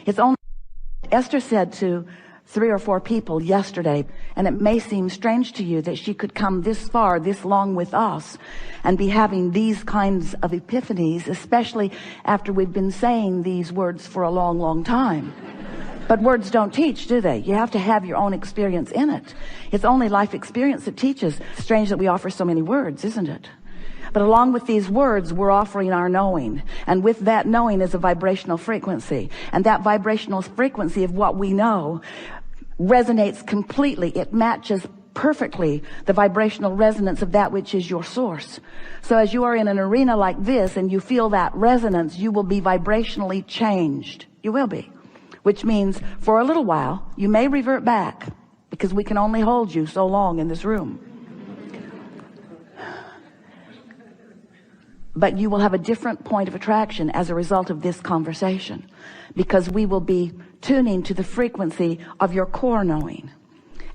It's only, Esther said to 3 or 4 people yesterday, and it may seem strange to you that she could come this far, this long with us, and be having these kinds of epiphanies, especially after we've been saying these words for a long, long time. But words don't teach, do they? You have to have your own experience in it. It's only life experience that teaches. Strange that we offer so many words, isn't it? But along with these words, we're offering our knowing. And with that knowing is a vibrational frequency. And that vibrational frequency of what we know resonates completely. It matches perfectly the vibrational resonance of that which is your source. So as you are in an arena like this and you feel that resonance, you will be vibrationally changed. You will be. Which means for a little while, you may revert back, because we can only hold you so long in this room. But you will have a different point of attraction as a result of this conversation, because we will be tuning to the frequency of your core knowing.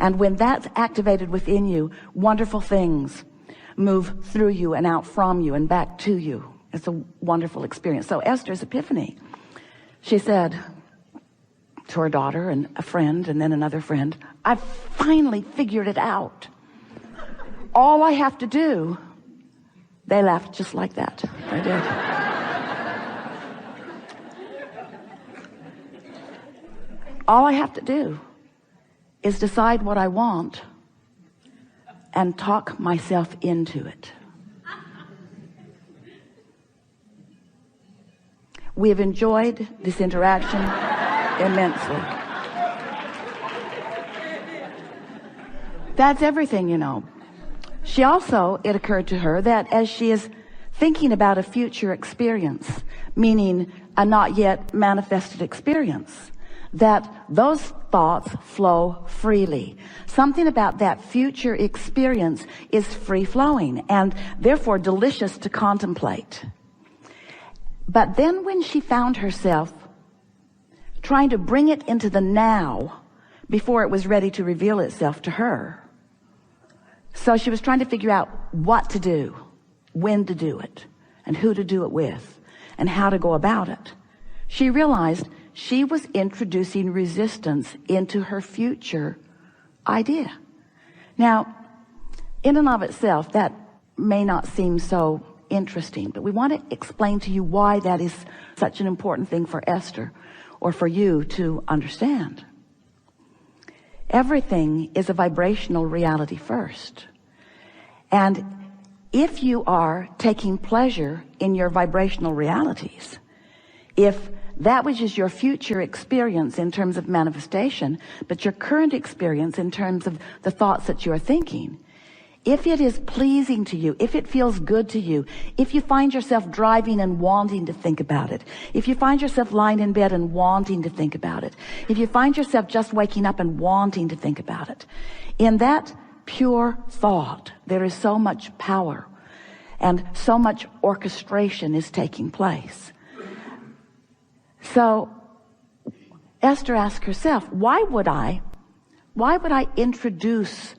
And when that's activated within you, wonderful things move through you and out from you and back to you. It's a wonderful experience. So Esther's epiphany, she said to her daughter and a friend and then another friend, I finally figured it out. All I have to do. They laughed just like that. They did. All I have to do is decide what I want and talk myself into it. We have enjoyed this interaction immensely. That's everything, you know. She also, it occurred to her that as she is thinking about a future experience, meaning a not yet manifested experience, that those thoughts flow freely. Something about that future experience is free-flowing and therefore delicious to contemplate. But then when she found herself trying to bring it into the now before it was ready to reveal itself to her, so she was trying to figure out what to do, when to do it, and who to do it with, and how to go about it. She realized she was introducing resistance into her future idea. Now, in and of itself, that may not seem so interesting, but we want to explain to you why that is such an important thing for Esther, or for you to understand. Everything is a vibrational reality first. And if you are taking pleasure in your vibrational realities, if that which is your future experience in terms of manifestation, but your current experience in terms of the thoughts that you are thinking, if it is pleasing to you, if it feels good to you, if you find yourself driving and wanting to think about it, if you find yourself lying in bed and wanting to think about it, if you find yourself just waking up and wanting to think about it, in that pure thought, there is so much power and so much orchestration is taking place. So Esther asked herself, why would I introduce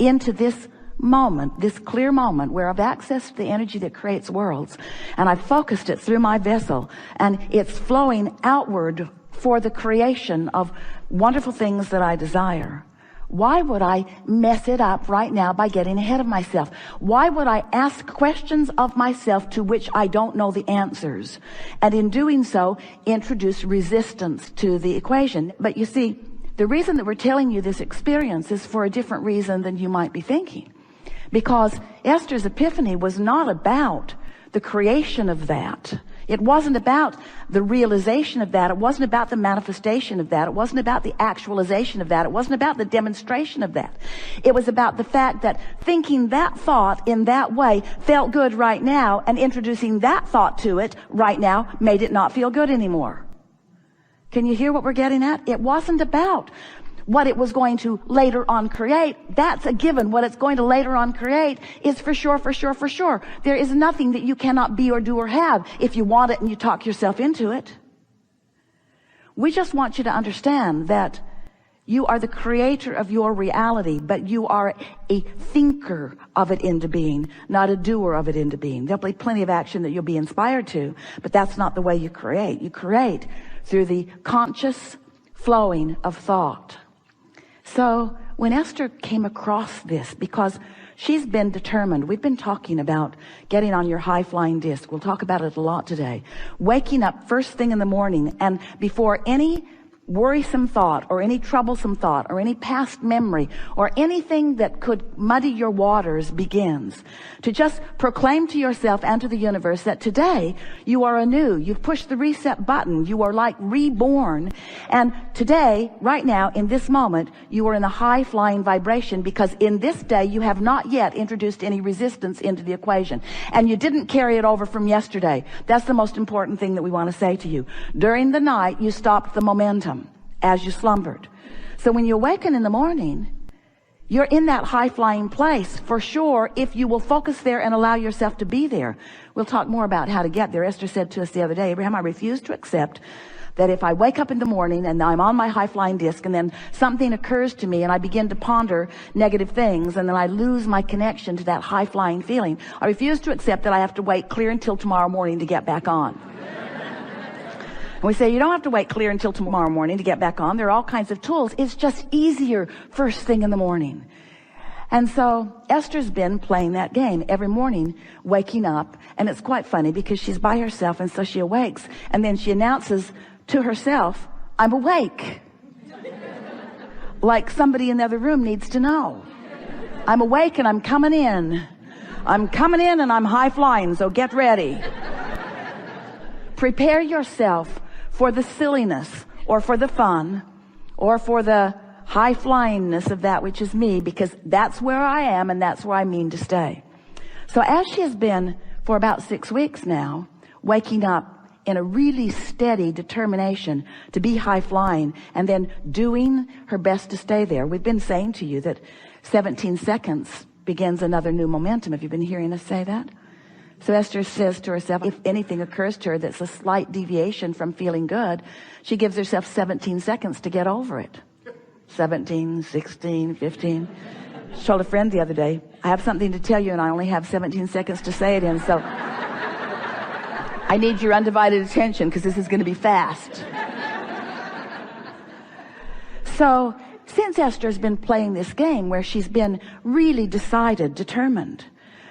into this moment, this clear moment where I've accessed the energy that creates worlds and I've focused it through my vessel and it's flowing outward for the creation of wonderful things that I desire? Why would I mess it up right now by getting ahead of myself? Why would I ask questions of myself to which I don't know the answers? And in doing so, introduce resistance to the equation. But you see, the reason that we're telling you this experience is for a different reason than you might be thinking. Because Esther's epiphany was not about the creation of that. It wasn't about the realization of that. It wasn't about the manifestation of that. It wasn't about the actualization of that. It wasn't about the demonstration of that. It was about the fact that thinking that thought in that way felt good right now, and introducing that thought to it right now made it not feel good anymore. Can you hear what we're getting at? It wasn't about what it was going to later on create. That's a given. What it's going to later on create is for sure, for sure, for sure. There is nothing that you cannot be or do or have if you want it and you talk yourself into it. We just want you to understand that you are the creator of your reality, but you are a thinker of it into being, not a doer of it into being. There'll be plenty of action that you'll be inspired to, but that's not the way you create. You create through the conscious flowing of thought. So when Esther came across this, because she's been determined, we've been talking about getting on your high-flying disc. We'll talk about it a lot today. Waking up first thing in the morning, and before any worrisome thought or any troublesome thought or any past memory or anything that could muddy your waters begins, to just proclaim to yourself and to the universe that today you are anew. You've pushed the reset button. You are like reborn. And today, right now, in this moment, you are in a high flying vibration, because in this day you have not yet introduced any resistance into the equation. And you didn't carry it over from yesterday. That's the most important thing that we want to say to you. During the night, you stopped the momentum as you slumbered. So when you awaken in the morning, you're in that high-flying place for sure, if you will focus there and allow yourself to be there. We'll talk more about how to get there. Esther said to us the other day, Abraham, I refuse to accept that if I wake up in the morning and I'm on my high-flying disc and then something occurs to me and I begin to ponder negative things and then I lose my connection to that high-flying feeling, I refuse to accept that I have to wait clear until tomorrow morning to get back on. We say you don't have to wait clear until tomorrow morning to get back on. There are all kinds of tools. It's just easier first thing in the morning. And so Esther's been playing that game every morning, waking up. And it's quite funny because she's by herself, and so she awakes. And then she announces to herself, I'm awake. Like somebody in the other room needs to know. I'm awake and I'm coming in. I'm coming in and I'm high flying, so get ready. Prepare yourself for the silliness or for the fun or for the high-flyingness of that which is me, because that's where I am and that's where I mean to stay. So as she has been for about 6 weeks now, waking up in a really steady determination to be high-flying and then doing her best to stay there. We've been saying to you that 17 seconds begins another new momentum. Have you been hearing us say that? So Esther says to herself, if anything occurs to her that's a slight deviation from feeling good, she gives herself 17 seconds to get over it. 17, 16, 15. She told a friend the other day, I have something to tell you and I only have 17 seconds to say it in, so I need your undivided attention because this is going to be fast. So since Esther's been playing this game where she's been really decided, determined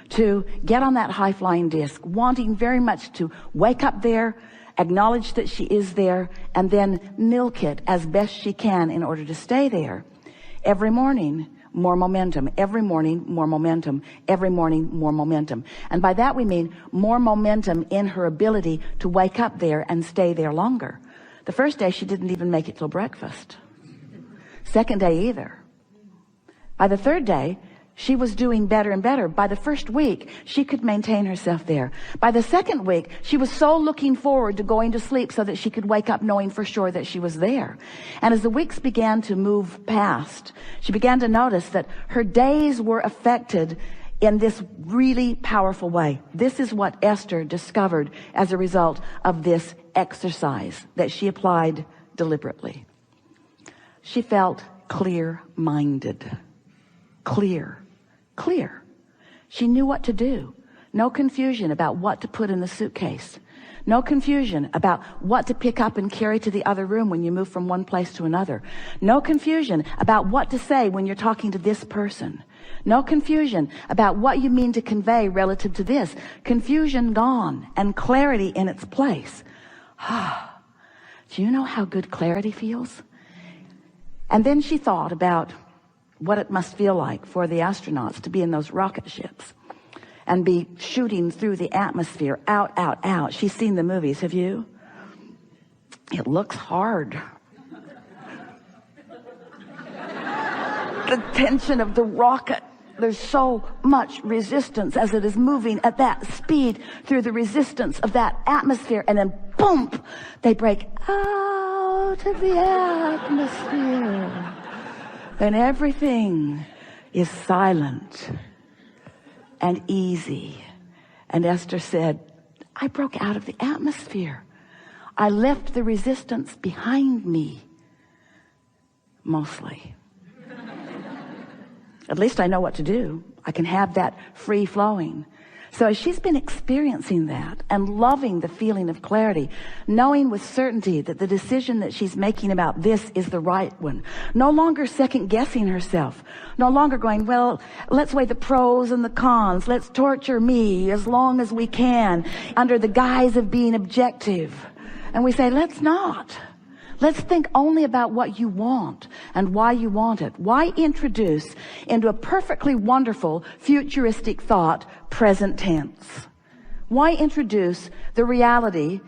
to get on that high-flying disc, wanting very much to wake up there, acknowledge that she is there, and then milk it as best she can in order to stay there. Every morning, more momentum. Every morning, more momentum. Every morning, more momentum. And by that we mean more momentum in her ability to wake up there and stay there longer. The first day, she didn't even make it till breakfast. Second day either. By the third day, she was doing better and better. By the first week, she could maintain herself there. By the second week, she was so looking forward to going to sleep so that she could wake up knowing for sure that she was there. And as the weeks began to move past, she began to notice that her days were affected in this really powerful way. This is what Esther discovered as a result of this exercise that she applied deliberately. She felt clear-minded. Clear. She knew what to do. No confusion about what to put in the suitcase. No confusion about what to pick up and carry to the other room when you move from one place to another. No confusion about what to say when you're talking to this person. No confusion about what you mean to convey relative to this. Confusion gone and clarity in its place. Do you know how good clarity feels? And then she thought about what it must feel like for the astronauts to be in those rocket ships and be shooting through the atmosphere, out. She's seen the movies, have you? It looks hard. The tension of the rocket. There's so much resistance as it is moving at that speed through the resistance of that atmosphere, and then boom, they break out of the atmosphere. And everything is silent and easy. And Esther said, I broke out of the atmosphere. I left the resistance behind me. Mostly. At least I know what to do. I can have that free flowing. So as she's been experiencing that and loving the feeling of clarity, knowing with certainty that the decision that she's making about this is the right one, no longer second guessing herself, no longer going, well, let's weigh the pros and the cons, let's torture me as long as we can under the guise of being objective. And we say, let's not. Let's think only about what you want and why you want it. Why introduce into a perfectly wonderful futuristic thought present tense? Why introduce the reality?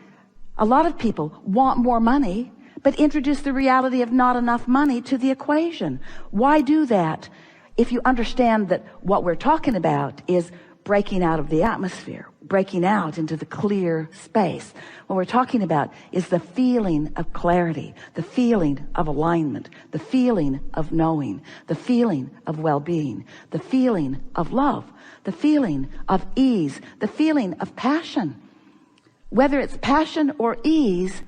A lot of people want more money, but introduce the reality of not enough money to the equation. Why do that if you understand that what we're talking about is breaking out of the atmosphere, breaking out into the clear space? What we're talking about is the feeling of clarity, the feeling of alignment, the feeling of knowing, the feeling of well-being, the feeling of love, the feeling of ease, the feeling of passion. Whether it's passion or ease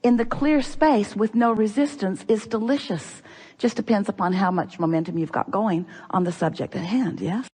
in the clear space with no resistance is delicious. Just depends upon how much momentum you've got going on the subject at hand, yes?